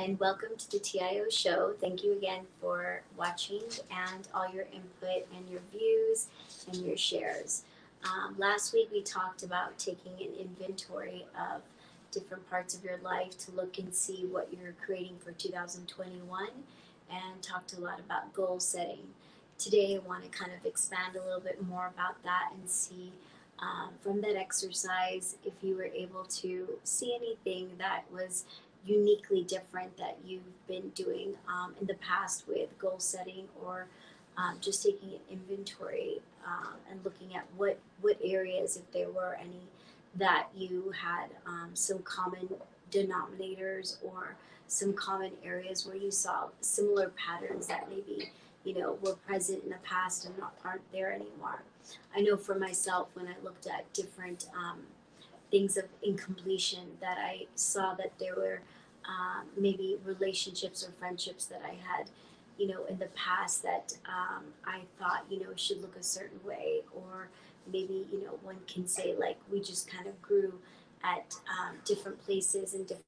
and welcome to the TIO Show. Thank you again for watching and all your input and your views and your shares. Last week we talked about taking an inventory of different parts of your life to look and see what you're creating for 2021 and talked a lot about goal setting. Today I want to kind of expand a little bit more about that and see from that exercise if you were able to see anything that was uniquely different that you've been doing in the past with goal setting or just taking an inventory and looking at what areas, if there were any, that you had some common denominators or some common areas where you saw similar patterns that maybe were present in the past and aren't there anymore. I know for myself when I looked at different things of incompletion that I saw that there were maybe relationships or friendships that I had, in the past that I thought, should look a certain way, or maybe, one can say like we just kind of grew at different places and different.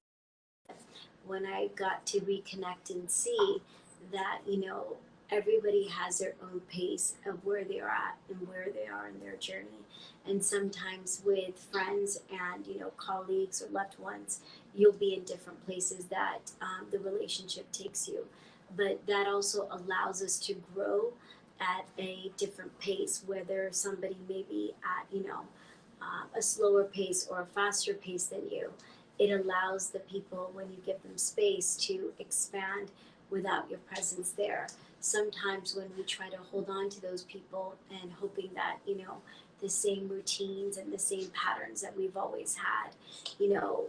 When I got to reconnect and see that, everybody has their own pace of where they're at and where they are in their journey. And sometimes with friends and, colleagues or loved ones, you'll be in different places that the relationship takes you. But that also allows us to grow at a different pace, whether somebody may be at, a slower pace or a faster pace than you. It allows the people, when you give them space, to expand without your presence there. Sometimes when we try to hold on to those people and hoping that, the same routines and the same patterns that we've always had, you know,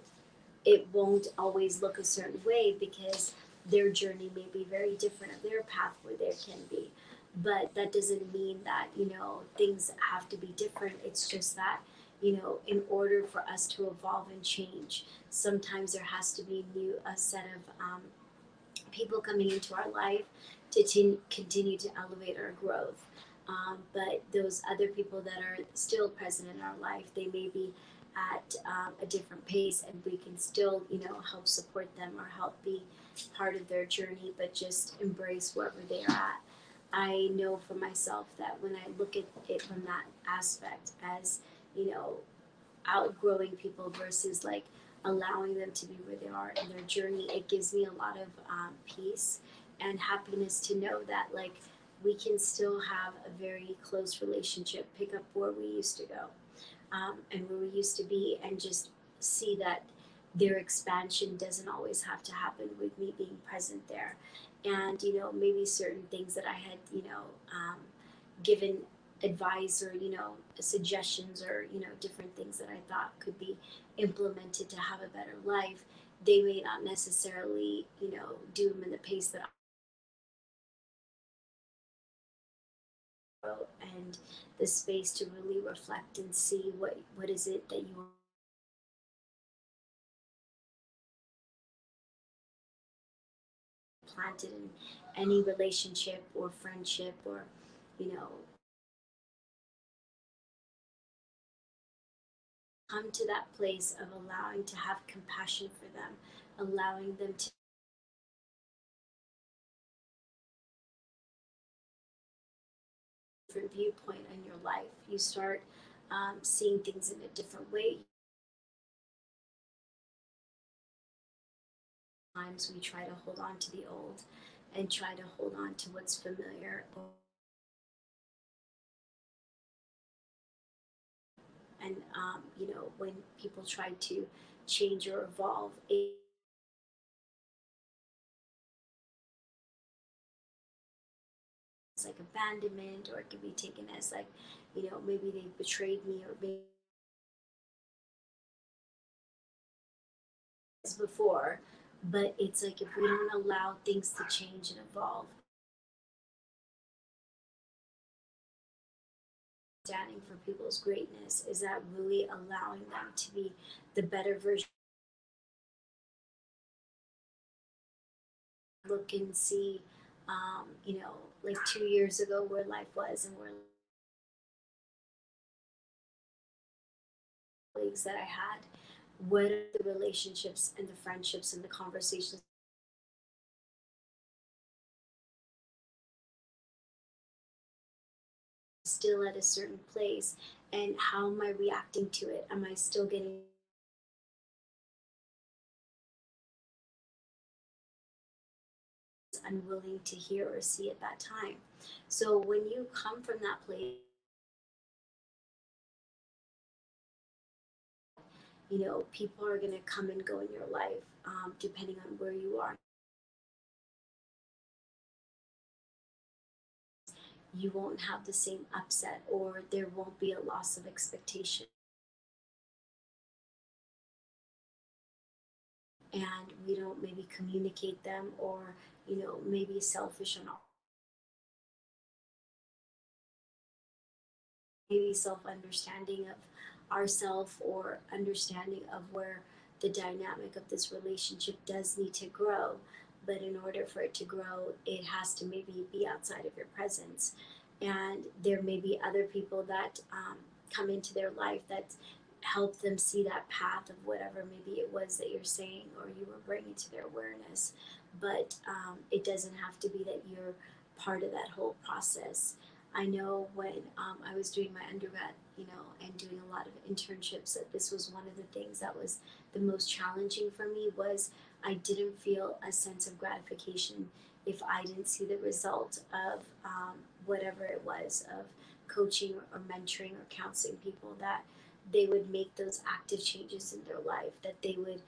it won't always look a certain way because their journey may be very different of their path where there can be. But that doesn't mean that, things have to be different. It's just that, in order for us to evolve and change, sometimes there has to be a set of people coming into our life to continue to elevate our growth. But those other people that are still present in our life, they may be at a different pace, and we can still, help support them or help be part of their journey, but just embrace wherever they are at. I know for myself that when I look at it from that aspect as, you know, outgrowing people versus like allowing them to be where they are in their journey, it gives me a lot of peace and happiness to know that like we can still have a very close relationship, pick up where we used to go and where we used to be, and just see that their expansion doesn't always have to happen with me being present there. And, maybe certain things that I had, given advice or, suggestions or, different things that I thought could be implemented to have a better life, they may not necessarily, do them in the pace that I wrote, and the space to really reflect and see what is it that you planted in any relationship or friendship or, you know, come to that place of allowing to have compassion for them, allowing them to different viewpoint on your life. You start seeing things in a different way. Sometimes we try to hold on to the old and try to hold on to what's familiar. And, when people try to change or evolve, it's like abandonment, or it can be taken as like, maybe they betrayed me or maybe as before. But it's like if we don't allow things to change and evolve, standing for people's greatness, is that really allowing them to be the better version. Look and see, like 2 years ago where life was and where colleagues that I had, what are the relationships and the friendships and the conversations still at a certain place, and how am I reacting to it? Am I still getting unwilling to hear or see at that time? So when you come from that place, people are going to come and go in your life, depending on where you are. You won't have the same upset, or there won't be a loss of expectation. And we don't maybe communicate them, or maybe selfish on maybe self-understanding of ourself, or understanding of where the dynamic of this relationship does need to grow. But in order for it to grow, it has to maybe be outside of your presence. And there may be other people that come into their life that help them see that path of whatever maybe it was that you're saying or you were bringing to their awareness. But it doesn't have to be that you're part of that whole process. I know when I was doing my undergrad, and doing a lot of internships, that this was one of the things that was the most challenging for me. Was I didn't feel a sense of gratification if I didn't see the result of whatever it was, of coaching or mentoring or counseling people, that they would make those active changes in their life, that they would,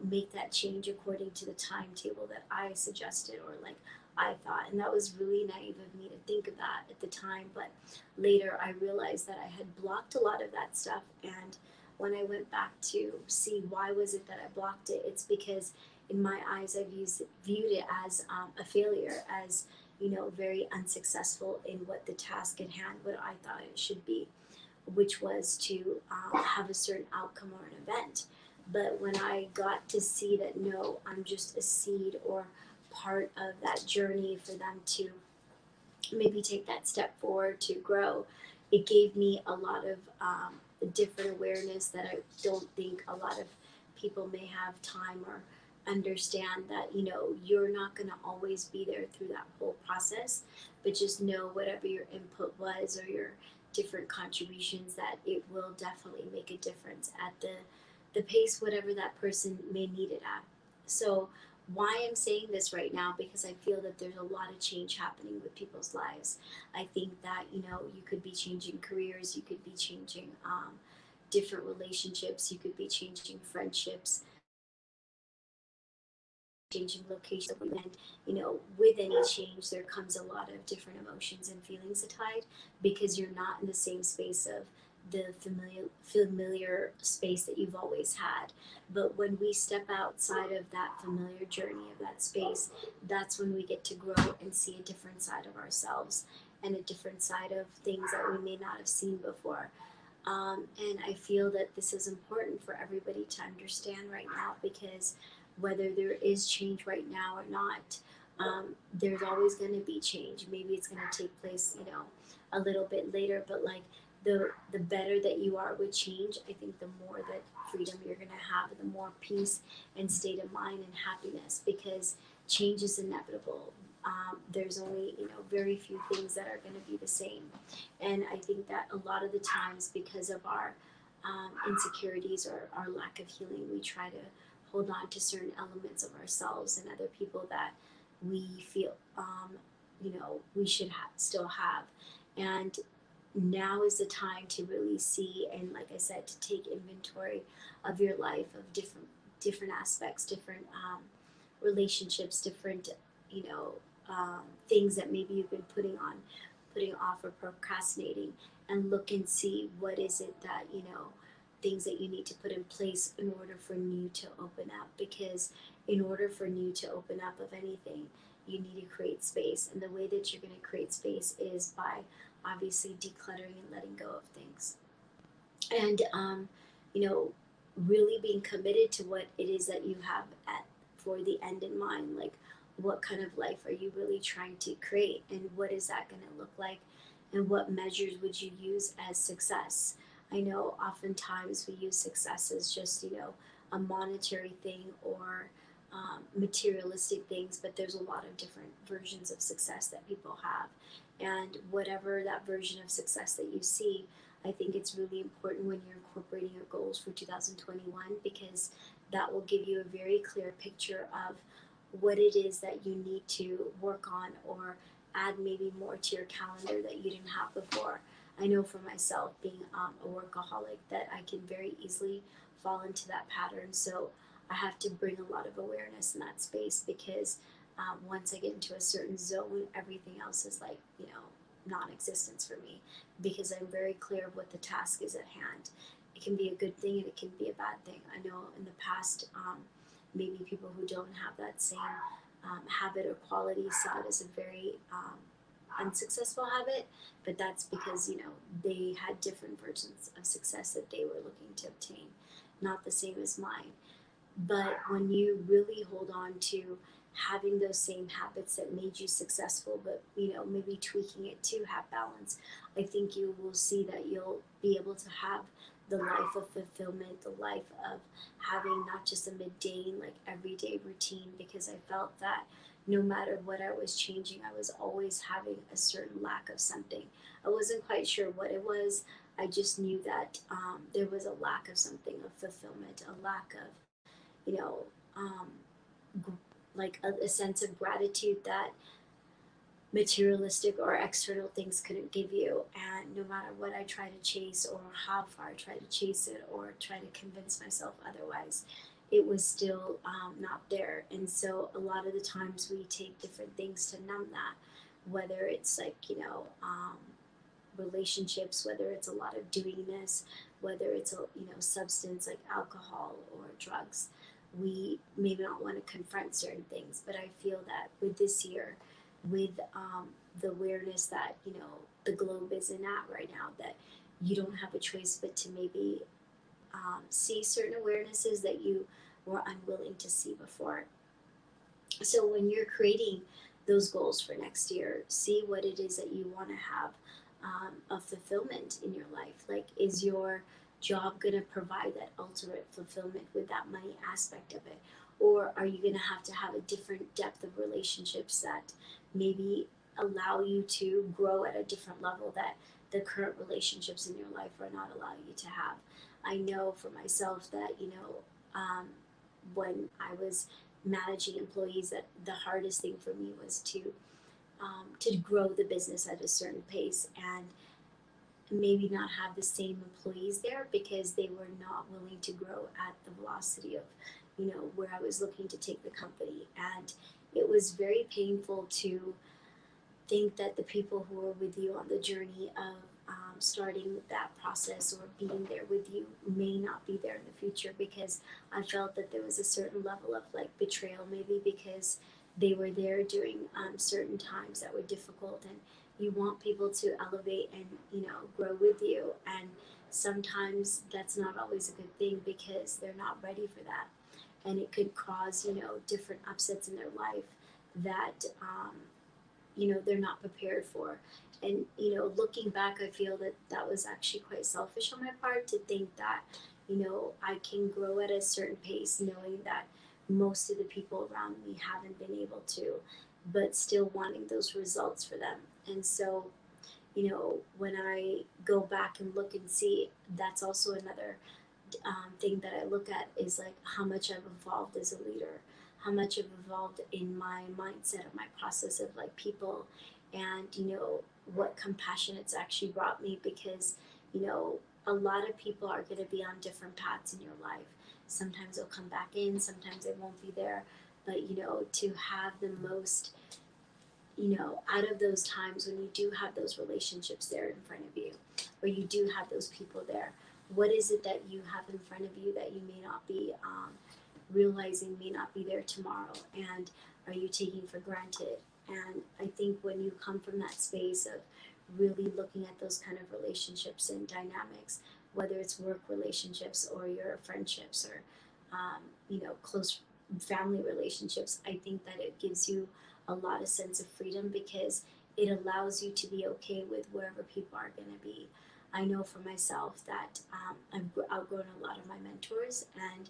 make that change according to the timetable that I suggested, or like I thought. And that was really naive of me to think of that at the time. But later I realized that I had blocked a lot of that stuff. And when I went back to see why was it that I blocked it, it's because in my eyes viewed it as a failure, as very unsuccessful in what the task at hand, what I thought it should be, which was to have a certain outcome or an event. But when I got to see that, no, I'm just a seed or part of that journey for them to maybe take that step forward to grow, it gave me a lot of different awareness that I don't think a lot of people may have time or understand, that you're not going to always be there through that whole process. But just know whatever your input was, or your different contributions, that it will definitely make a difference at the pace whatever that person may need it at. So why I'm saying this right now, because I feel that there's a lot of change happening with people's lives. I think that you could be changing careers, you could be changing different relationships, you could be changing friendships, changing location. And with any change, there comes a lot of different emotions and feelings tied, because you're not in the same space of the familiar space that you've always had. But when we step outside of that familiar journey of that space, that's when we get to grow and see a different side of ourselves, and a different side of things that we may not have seen before. And I feel that this is important for everybody to understand right now, because whether there is change right now or not, there's always going to be change. Maybe it's going to take place, a little bit later, but like the better that you are with change, I think the more that freedom you're going to have, the more peace and state of mind and happiness, because change is inevitable. There's only very few things that are going to be the same. And I think that a lot of the times, because of our insecurities or our lack of healing, we try to hold on to certain elements of ourselves and other people that we feel we should still have. And now is the time to really see, and like I said, to take inventory of your life, of different aspects, different relationships, different you know things that maybe you've been putting off or procrastinating, and look and see what is it that things that you need to put in place in order for new to open up. Because in order for new to open up of anything, you need to create space, and the way that you're going to create space is by obviously decluttering and letting go of things. And you know really being committed to what it is that you have at for the end in mind. Like, what kind of life are you really trying to create, and what is that going to look like, and what measures would you use as success? I know oftentimes we use success as just a monetary thing, or materialistic things, but there's a lot of different versions of success that people have. And whatever that version of success that you see, I think it's really important when you're incorporating your goals for 2021, because that will give you a very clear picture of what it is that you need to work on or add maybe more to your calendar that you didn't have before. I know for myself, being a workaholic, that I can very easily fall into that pattern. So I have to bring a lot of awareness in that space, because once I get into a certain zone, everything else is like, non-existence for me, because I'm very clear of what the task is at hand. It can be a good thing and it can be a bad thing. I know in the past, maybe people who don't have that same habit or quality saw it as a very unsuccessful habit, but that's because they had different versions of success that they were looking to obtain, not the same as mine. But when you really hold on to having those same habits that made you successful, but maybe tweaking it to have balance, I think you will see that you'll be able to have the life of fulfillment, the life of having not just a mundane, like everyday routine. Because I felt that no matter what I was changing, I was always having a certain lack of something. I wasn't quite sure what it was. I just knew that there was a lack of something, of fulfillment, a lack of you know, um, like a sense of gratitude that materialistic or external things couldn't give you. And no matter what I try to chase, or how far I try to chase it, or try to convince myself otherwise, it was still not there. And so a lot of the times we take different things to numb that, whether it's like, relationships, whether it's a lot of doingness, whether it's a substance like alcohol or drugs. We may not want to confront certain things, but I feel that with this year, with the awareness that the globe is in at right now, that you don't have a choice but to maybe see certain awarenesses that you were unwilling to see before. So when you're creating those goals for next year, see what it is that you want to have of fulfillment in your life. Like, is your job going to provide that ultimate fulfillment with that money aspect of it? Or are you going to have a different depth of relationships that maybe allow you to grow at a different level that the current relationships in your life are not allowing you to have? I know for myself that, when I was managing employees, that the hardest thing for me was to grow the business at a certain pace, and maybe not have the same employees there because they were not willing to grow at the velocity of where I was looking to take the company. And it was very painful to think that the people who are with you on the journey of starting that process or being there with you may not be there in the future, because I felt that there was a certain level of like betrayal, maybe because they were there during certain times that were difficult, and you want people to elevate and grow with you. And sometimes that's not always a good thing, because they're not ready for that, and it could cause different upsets in their life that they're not prepared for. And looking back, I feel that that was actually quite selfish on my part, to think that I can grow at a certain pace, knowing that most of the people around me haven't been able to, but still wanting those results for them. And so when I go back and look and see, that's also another thing that I look at, is like how much I've evolved as a leader, how much I've evolved in my mindset of my process of like people, and what compassion it's actually brought me, because a lot of people are going to be on different paths in your life. Sometimes they'll come back in, sometimes they won't be there, but to have the most out of those times when you do have those relationships there in front of you, or you do have those people there, what is it that you have in front of you that you may not be realizing may not be there tomorrow, and are you taking for granted? And I think when you come from that space of really looking at those kind of relationships and dynamics, whether it's work relationships or your friendships, or close family relationships, I think that it gives you a lot of sense of freedom, because it allows you to be okay with wherever people are going to be. I know for myself that I've outgrown a lot of my mentors, and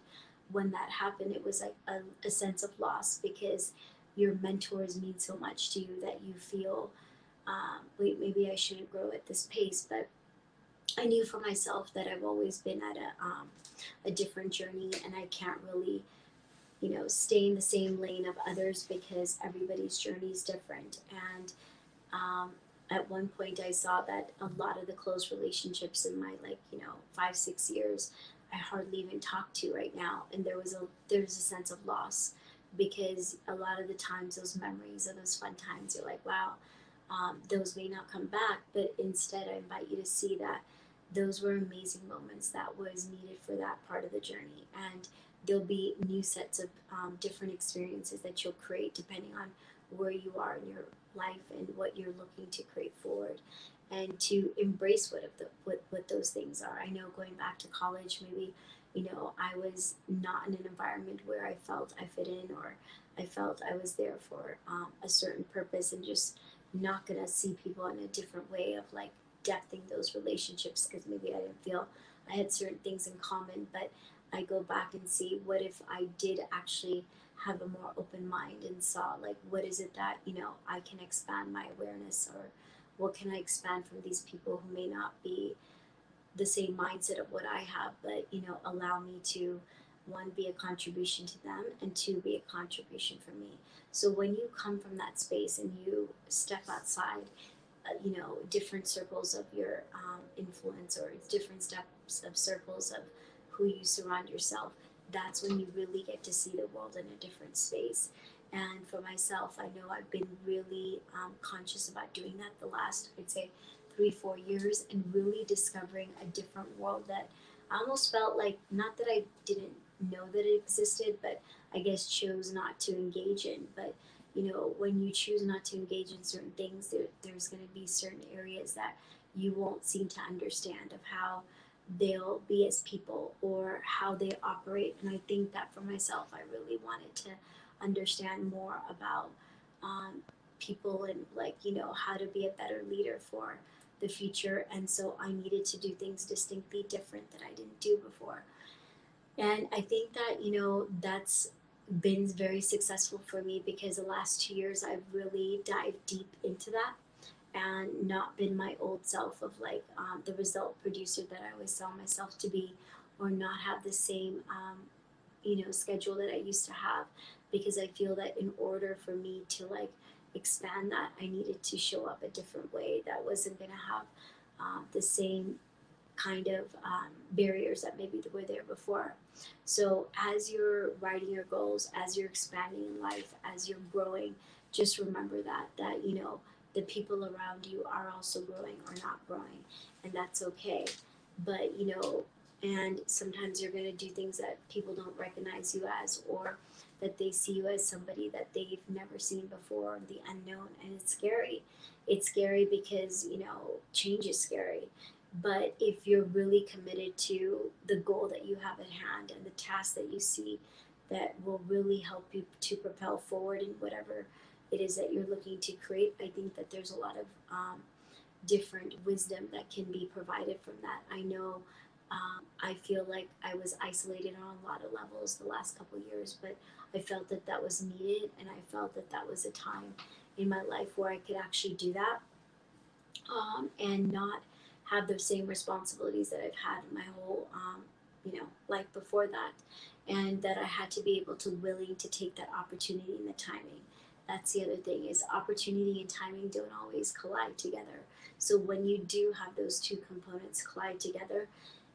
when that happened, it was like a sense of loss, because your mentors mean so much to you that you feel wait, maybe I shouldn't grow at this pace. But I knew for myself that I've always been at a different journey, and I can't really, stay in the same lane of others because everybody's journey is different. And um, at one point, I saw that a lot of the close relationships in my, like, 5 6 years, I hardly even talk to right now, and there's a sense of loss because a lot of the times those memories of those fun times, you're like, wow, those may not come back, but instead I invite you to see that those were amazing moments that was needed for that part of the journey. And there'll be new sets of different experiences that you'll create depending on where you are in your life and what you're looking to create forward, and to embrace what those things are. I know going back to college, maybe, I was not in an environment where I felt I fit in, or I felt I was there for a certain purpose, and just not gonna see people in a different way of like depthing those relationships because maybe I didn't feel I had certain things in common. But I go back and see what if I did actually have a more open mind and saw like what is it that I can expand my awareness, or what can I expand from these people who may not be the same mindset of what I have, but allow me to, one, be a contribution to them, and two, be a contribution for me. So when you come from that space and you step outside, different circles of your influence, or different steps of circles of who you surround yourself, that's when you really get to see the world in a different space. And for myself, I know I've been really conscious about doing that the last, I'd say, 3 4 years, and really discovering a different world that I almost felt like, not that I didn't know that it existed, but I guess chose not to engage in. But when you choose not to engage in certain things, there's going to be certain areas that you won't seem to understand of how they'll be as people or how they operate. And I think that for myself, I really wanted to understand more about um, people, and like, how to be a better leader for the future. And so I needed to do things distinctly different that I didn't do before. And I think that, that's been very successful for me because the last 2 years I've really dived deep into that and not been my old self of like the result producer that I always saw myself to be, or not have the same, schedule that I used to have, because I feel that in order for me to like expand that, I needed to show up a different way that wasn't going to have the same kind of barriers that maybe were there before. So as you're writing your goals, as you're expanding in life, as you're growing, just remember that the people around you are also growing or not growing, and that's okay. But and sometimes you're going to do things that people don't recognize you as, or that they see you as somebody that they've never seen before, the unknown, and it's scary. It's scary because change is scary. But if you're really committed to the goal that you have at hand and the task that you see that will really help you to propel forward in whatever it is that you're looking to create, I think that there's a lot of different wisdom that can be provided from that. I know I feel like I was isolated on a lot of levels the last couple of years, but I felt that that was needed, and I felt that that was a time in my life where I could actually do that, and not have the same responsibilities that I've had in my whole, life before that, and that I had to be able to willing to take that opportunity and the timing. That's the other thing, is opportunity and timing don't always collide together. So when you do have those two components collide together,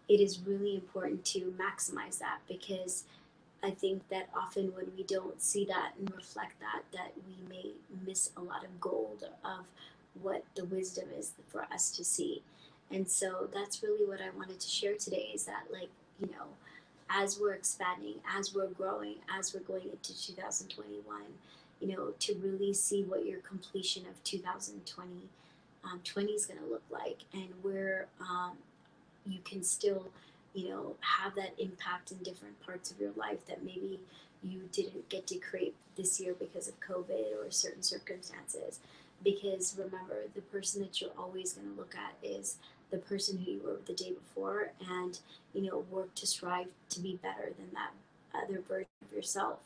it is really important to maximize that, because I think that often when we don't see that and reflect that we may miss a lot of gold of what the wisdom is for us to see. And so that's really what I wanted to share today, is that, like, as we're expanding, as we're growing, as we're going into 2021, to really see what your completion of 2020 is going to look like, and where you can still, have that impact in different parts of your life that maybe you didn't get to create this year because of COVID or certain circumstances. Because remember, the person that you're always going to look at is the person who you were the day before, and work to strive to be better than that other version of yourself.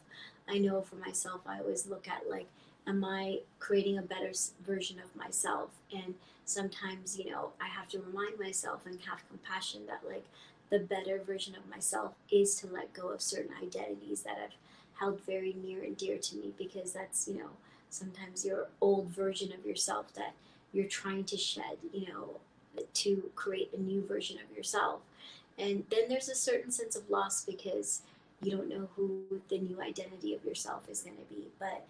I know for myself, I always look at like am I creating a better version of myself? And sometimes, I have to remind myself and have compassion that, like, the better version of myself is to let go of certain identities that have held very near and dear to me, because that's, sometimes your old version of yourself that you're trying to shed, to create a new version of yourself. And then there's a certain sense of loss because you don't know who the new identity of yourself is going to be. But,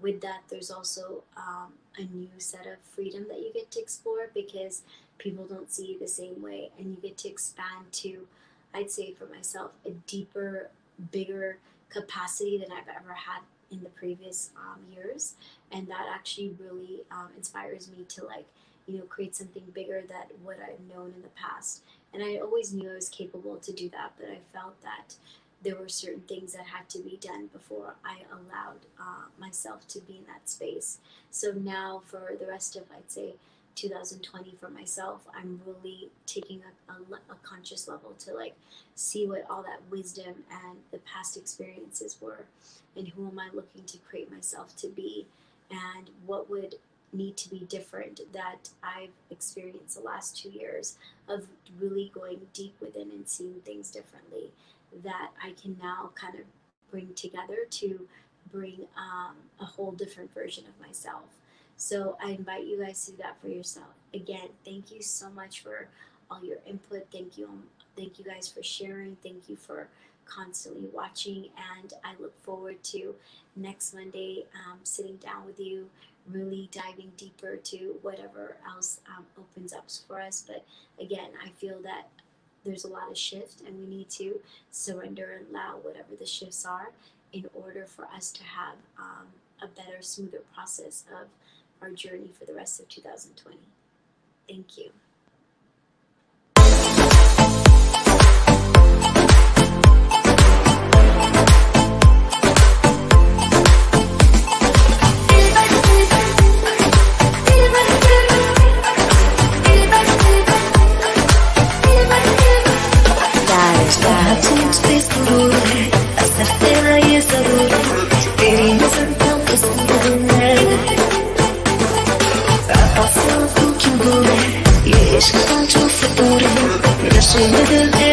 with that, there's also a new set of freedom that you get to explore, because people don't see you the same way, and you get to expand to, I'd say for myself, a deeper, bigger capacity than I've ever had in the previous years. And that actually really inspires me to, like, create something bigger than what I've known in the past. And I always knew I was capable to do that, but I felt that there were certain things that had to be done before I allowed myself to be in that space. So now for the rest of, I'd say, 2020 for myself, I'm really taking a conscious level to, like, see what all that wisdom and the past experiences were, and who am I looking to create myself to be, and what would need to be different that I've experienced the last 2 years of really going deep within and seeing things differently, that I can now kind of bring together to bring a whole different version of myself. So I invite you guys to do that for yourself. Again, thank you so much for all your input. Thank you guys for sharing. Thank you for constantly watching, and I look forward to next Monday sitting down with you, really diving deeper to whatever else opens up for us. But again, I feel that there's a lot of shift, and we need to surrender and allow whatever the shifts are in order for us to have a better, smoother process of our journey for the rest of 2020. Thank you. ये इश्क का जो फितूर है, नशे में दिल है